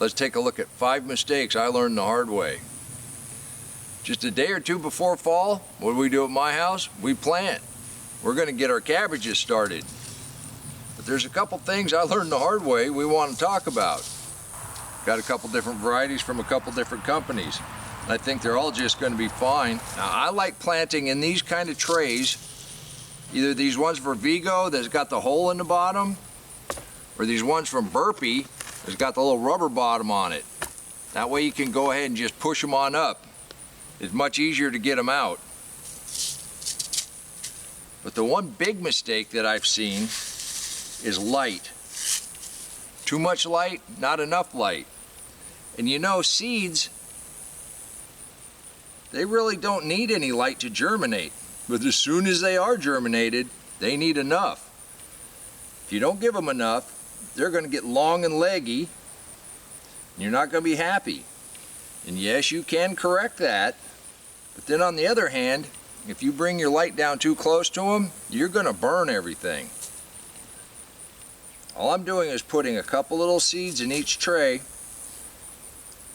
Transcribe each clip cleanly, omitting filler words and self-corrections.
Let's take a look at 5 mistakes I learned the hard way. Just a day or two before fall, what do we do at my house? We plant. We're going to get our cabbages started. But there's a couple things I learned the hard way we want to talk about. Got a couple different varieties from a couple different companies. I think they're all just going to be fine. Now, I like planting in these kind of trays, either these ones for Vigo that's got the hole in the bottom, or these ones from Burpee that's got the little rubber bottom on it. That way you can go ahead and just push them on up. It's much easier to get them out. But the one big mistake that I've seen is light. Too much light, not enough light. And you know, seeds, they really don't need any light to germinate. But as soon as they are germinated, they need enough. If you don't give them enough, they're going to get long and leggy, and you're not going to be happy. And yes, you can correct that. But then on the other hand, if you bring your light down too close to them, you're going to burn everything. All I'm doing is putting a couple little seeds in each tray,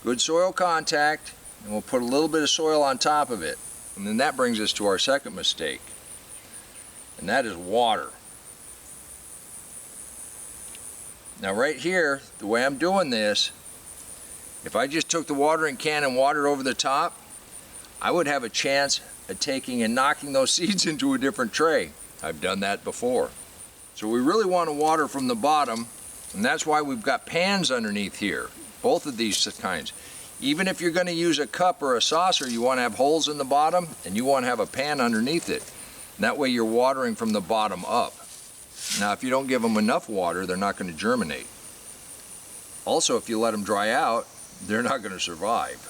good soil contact, and we'll put a little bit of soil on top of it. And then that brings us to our second mistake, and that is water. Now right here, the way I'm doing this, if I just took the watering can and watered over the top, I would have a chance at taking and knocking those seeds into a different tray. I've done that before. So we really want to water from the bottom, and that's why we've got pans underneath here, both of these kinds. Even if you're going to use a cup or a saucer, you want to have holes in the bottom, and you want to have a pan underneath it. And that way you're watering from the bottom up. Now if you don't give them enough water, they're not going to germinate. Also, if you let them dry out, they're not going to survive.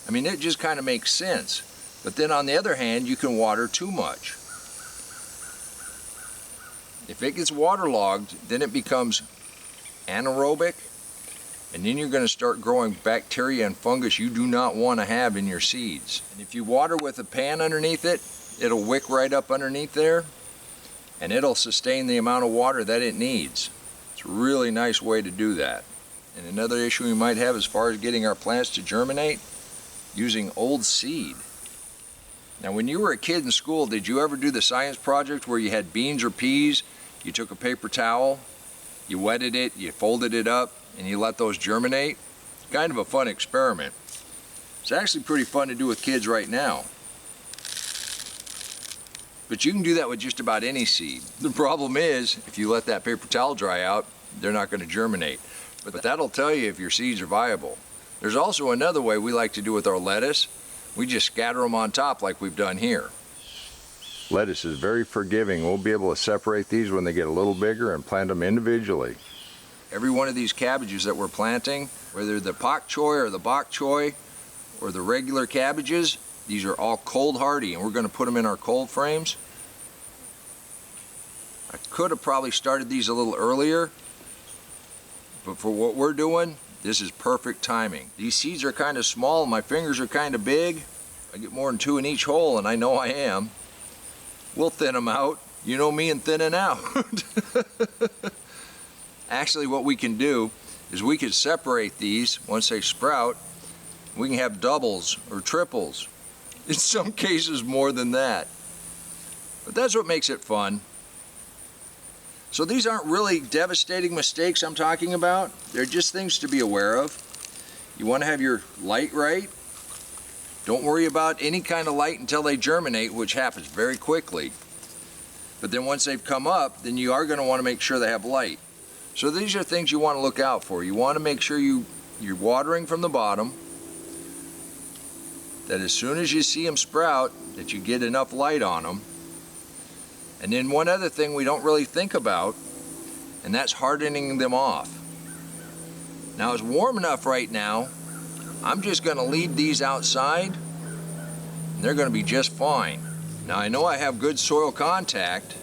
I mean, it just kind of makes sense. But then on the other hand, you can water too much. If it gets waterlogged, then it becomes anaerobic, and then you're going to start growing bacteria and fungus you do not want to have in your seeds. And if you water with a pan underneath it, it'll wick right up underneath there, and it'll sustain the amount of water that it needs. It's a really nice way to do that. And another issue we might have as far as getting our plants to germinate, using old seed. Now when you were a kid in school, did you ever do the science project where you had beans or peas, you took a paper towel, you wetted it, you folded it up, and you let those germinate? Kind of a fun experiment. It's actually pretty fun to do with kids right now. But you can do that with just about any seed. The problem is, if you let that paper towel dry out, they're not going to germinate. But that'll tell you if your seeds are viable. There's also another way we like to do with our lettuce. We just scatter them on top like we've done here. Lettuce is very forgiving. We'll be able to separate these when they get a little bigger and plant them individually. Every one of these cabbages that we're planting, whether the pak choy or the bok choy or the regular cabbages, these are all cold hardy, and we're going to put them in our cold frames. I could have probably started these a little earlier, but for what we're doing, this is perfect timing. These seeds are kind of small, my fingers are kind of big. I get more than 2 in each hole, and I know I am. We'll thin them out. You know me and thinning out. Actually, what we can do is we can separate these once they sprout. We can have doubles or triples. In some cases, more than that. But that's what makes it fun. So these aren't really devastating mistakes I'm talking about. They're just things to be aware of. You want to have your light right. Don't worry about any kind of light until they germinate, which happens very quickly. But then once they've come up, then you are going to want to make sure they have light. So these are things you want to look out for. You want to make sure you're watering from the bottom, that as soon as you see them sprout, that you get enough light on them. And then one other thing we don't really think about, and that's hardening them off. Now it's warm enough right now, I'm just going to leave these outside, and they're going to be just fine. Now I know I have good soil contact,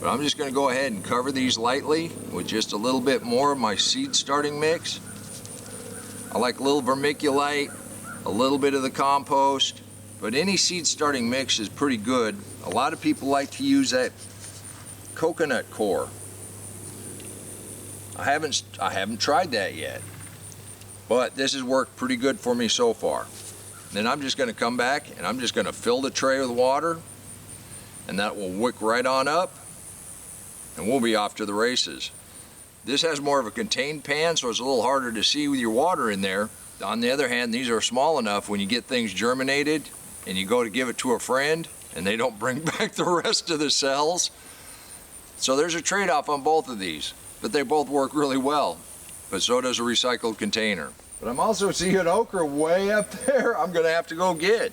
but I'm just going to go ahead and cover these lightly with just a little bit more of my seed starting mix. I like a little vermiculite, a little bit of the compost, but any seed starting mix is pretty good. A lot of people like to use that coconut coir. I haven't tried that yet. but this has worked pretty good for me so far. Then I'm just going to come back and I'm just going to fill the tray with water, and that will wick right on up, and we'll be off to the races. This has more of a contained pan, so it's a little harder to see with your water in there. On the other hand, these are small enough when you get things germinated and you go to give it to a friend and they don't bring back the rest of the cells. So there's a trade-off on both of these, but they both work really well. But so does a recycled container. But I'm also seeing okra way up there I'm gonna have to go get.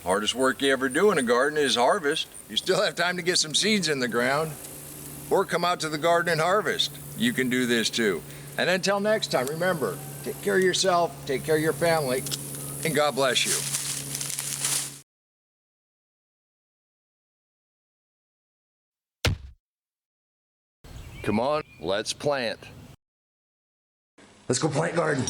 Hardest work you ever do in a garden is harvest. You still have time to get some seeds in the ground or come out to the garden and harvest. You can do this too. And until next time, remember, take care of yourself, take care of your family, and God bless you. Come on, let's plant. Let's go plant garden.